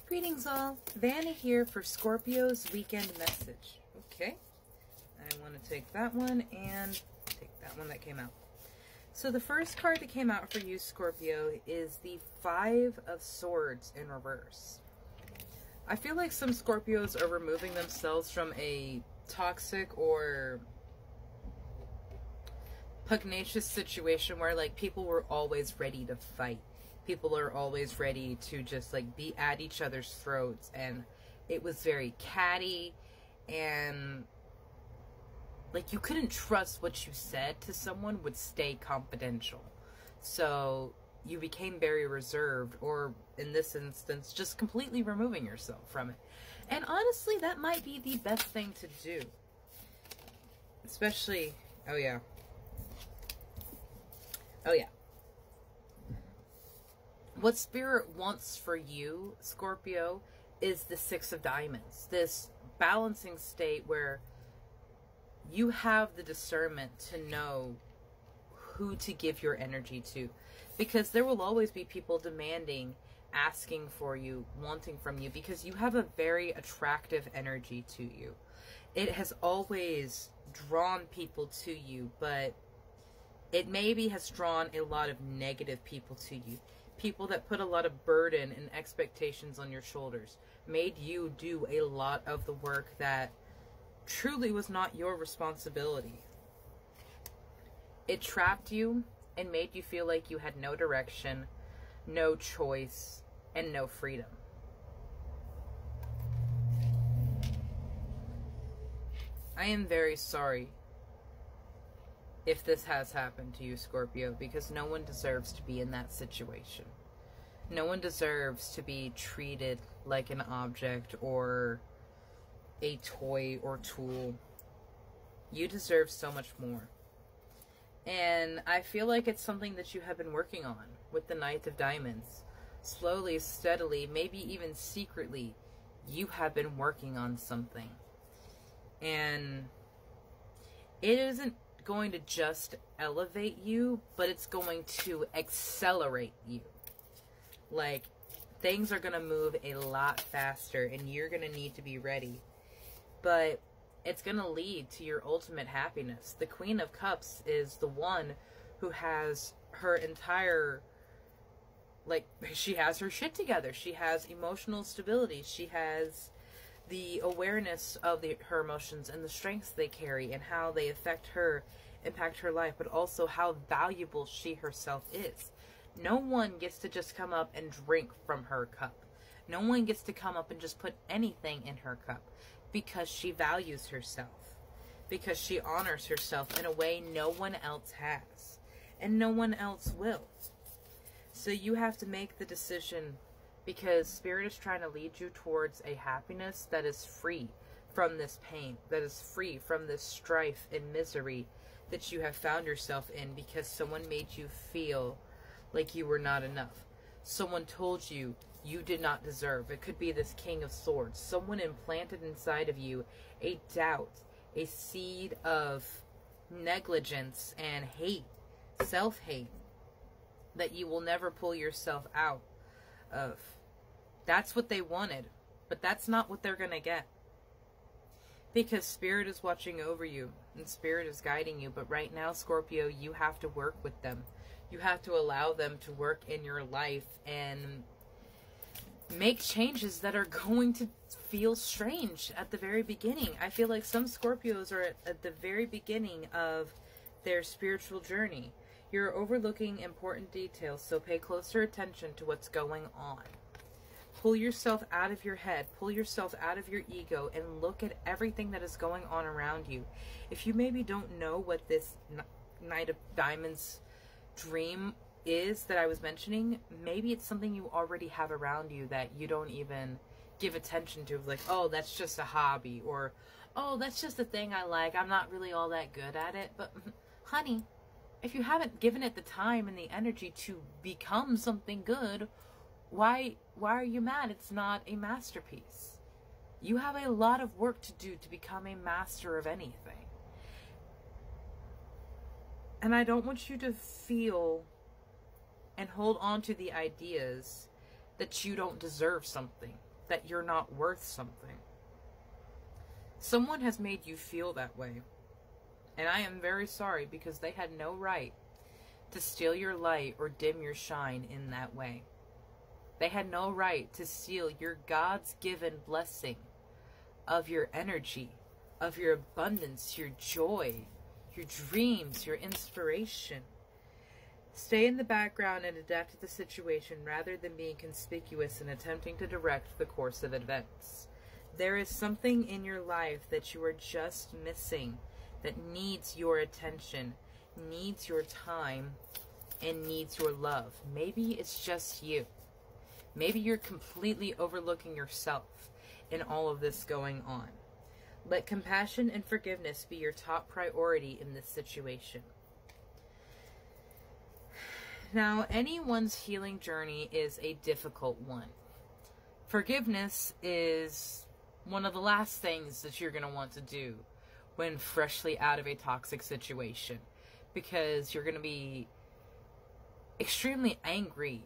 Greetings all, Vanna here for Scorpio's weekend message. Okay, I want to take that one and take that one that came out. So the first card that came out for you, Scorpio, is the Five of Swords in reverse. I feel like some Scorpios are removing themselves from a toxic or pugnacious situation where like people were always ready to fight. People are always ready to just like be at each other's throats, and it was very catty, and like you couldn't trust what you said to someone would stay confidential. So you became very reserved, or in this instance just completely removing yourself from it. And honestly, that might be the best thing to do. Especially, oh yeah. What Spirit wants for you, Scorpio, is the Six of Diamonds. This balancing state where you have the discernment to know who to give your energy to. Because there will always be people demanding, asking for you, wanting from you, because you have a very attractive energy to you. It has always drawn people to you, but it maybe has drawn a lot of negative people to you. People that put a lot of burden and expectations on your shoulders, made you do a lot of the work that truly was not your responsibility. It trapped you and made you feel like you had no direction, no choice, and no freedom. I am very sorry if this has happened to you, Scorpio, because no one deserves to be in that situation. No one deserves to be treated like an object or a toy or tool. You deserve so much more. And I feel like it's something that you have been working on with the Knight of Diamonds. Slowly, steadily, maybe even secretly, you have been working on something. And it isn't going to just elevate you, but it's going to accelerate you. Like, things are going to move a lot faster, and you're going to need to be ready. But it's going to lead to your ultimate happiness. The Queen of Cups is the one who has her entire, like, she has her shit together. She has emotional stability. She has the awareness of her emotions and the strengths they carry and how they affect her, impact her life, but also how valuable she herself is. No one gets to just come up and drink from her cup. No one gets to come up and just put anything in her cup, because she values herself, because she honors herself in a way no one else has, and no one else will. So you have to make the decision, because Spirit is trying to lead you towards a happiness that is free from this pain, that is free from this strife and misery that you have found yourself in because someone made you feel like you were not enough. Someone told you you did not deserve. It could be this King of Swords. Someone implanted inside of you a doubt, a seed of negligence and hate, self-hate, that you will never pull yourself out of. That's what they wanted, but that's not what they're going to get. Because Spirit is watching over you, and Spirit is guiding you. But right now, Scorpio, you have to work with them. You have to allow them to work in your life and make changes that are going to feel strange at the very beginning. I feel like some Scorpios are at the very beginning of their spiritual journey. You're overlooking important details, so pay closer attention to what's going on. Pull yourself out of your head, pull yourself out of your ego, and look at everything that is going on around you. If you maybe don't know what this Knight of Diamonds dream is that I was mentioning, maybe it's something you already have around you that you don't even give attention to. Like, oh, that's just a hobby, or oh, that's just a thing I like. I'm not really all that good at it. But honey, if you haven't given it the time and the energy to become something good, why are you mad it's not a masterpiece? You have a lot of work to do to become a master of anything. And I don't want you to feel and hold on to the ideas that you don't deserve something. that you're not worth something. Someone has made you feel that way. And I am very sorry, because they had no right to steal your light or dim your shine in that way. They had no right to steal your God's given blessing of your energy, of your abundance, your joy, your dreams, your inspiration. Stay in the background and adapt to the situation rather than being conspicuous and attempting to direct the course of events. There is something in your life that you are just missing, that needs your attention, needs your time, and needs your love. Maybe it's just you. Maybe you're completely overlooking yourself in all of this going on. Let compassion and forgiveness be your top priority in this situation. Now, anyone's healing journey is a difficult one. Forgiveness is one of the last things that you're going to want to do when freshly out of a toxic situation, because you're going to be extremely angry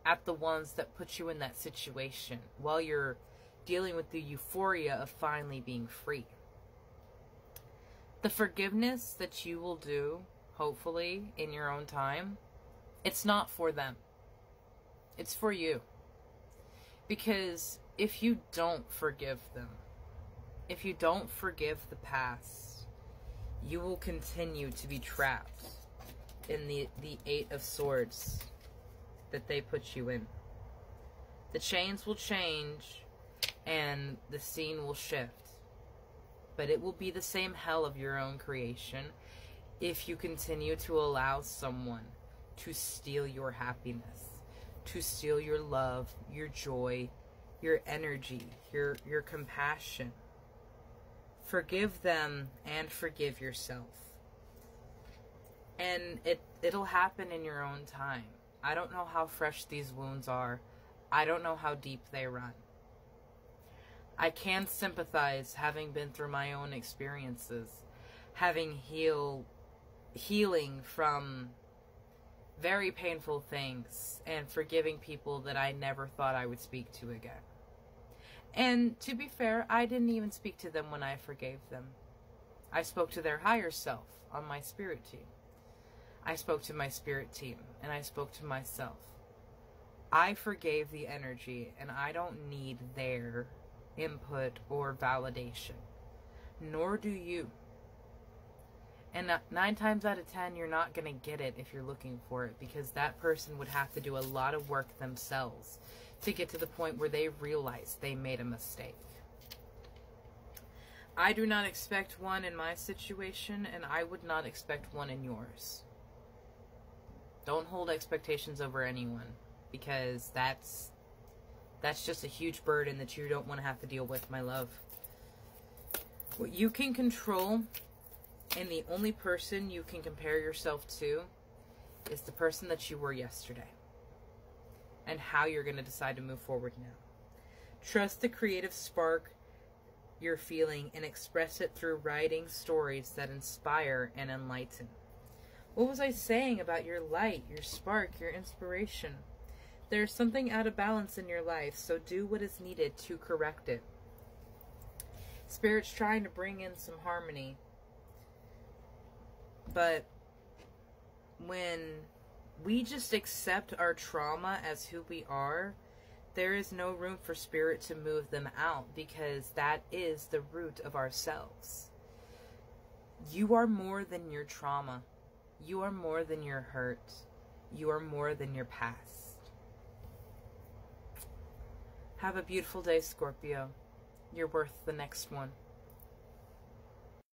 at the ones that put you in that situation while you're dealing with the euphoria of finally being free. The forgiveness that you will do, hopefully, in your own time, it's not for them. It's for you. Because if you don't forgive them, if you don't forgive the past, you will continue to be trapped in the Eight of Swords that they put you in. The chains will change and the scene will shift, but it will be the same hell of your own creation if you continue to allow someone to steal your happiness, to steal your love, your joy, your energy, your compassion. Forgive them and forgive yourself. And it'll happen in your own time. I don't know how fresh these wounds are. I don't know how deep they run. I can sympathize, having been through my own experiences, having healing from very painful things, and forgiving people that I never thought I would speak to again. And to be fair, I didn't even speak to them when I forgave them. I spoke to their higher self on my spirit team. I spoke to my spirit team, and I spoke to myself. I forgave the energy, and I don't need their input or validation. Nor do you. And 9 times out of 10, you're not going to get it if you're looking for it, because that person would have to do a lot of work themselves to get to the point where they realize they made a mistake. I do not expect one in my situation, and I would not expect one in yours. Don't hold expectations over anyone, because that's just a huge burden that you don't want to have to deal with, my love. What you can control, and the only person you can compare yourself to, is the person that you were yesterday, and how you're going to decide to move forward now. Trust the creative spark you're feeling and express it through writing stories that inspire and enlighten. What was I saying about your light, your spark, your inspiration? There's something out of balance in your life, so do what is needed to correct it. Spirit's trying to bring in some harmony. But when we just accept our trauma as who we are, there is no room for Spirit to move them out, because that is the root of ourselves. You are more than your trauma. You are more than your hurt. You are more than your past. Have a beautiful day, Scorpio. You're worth the next one.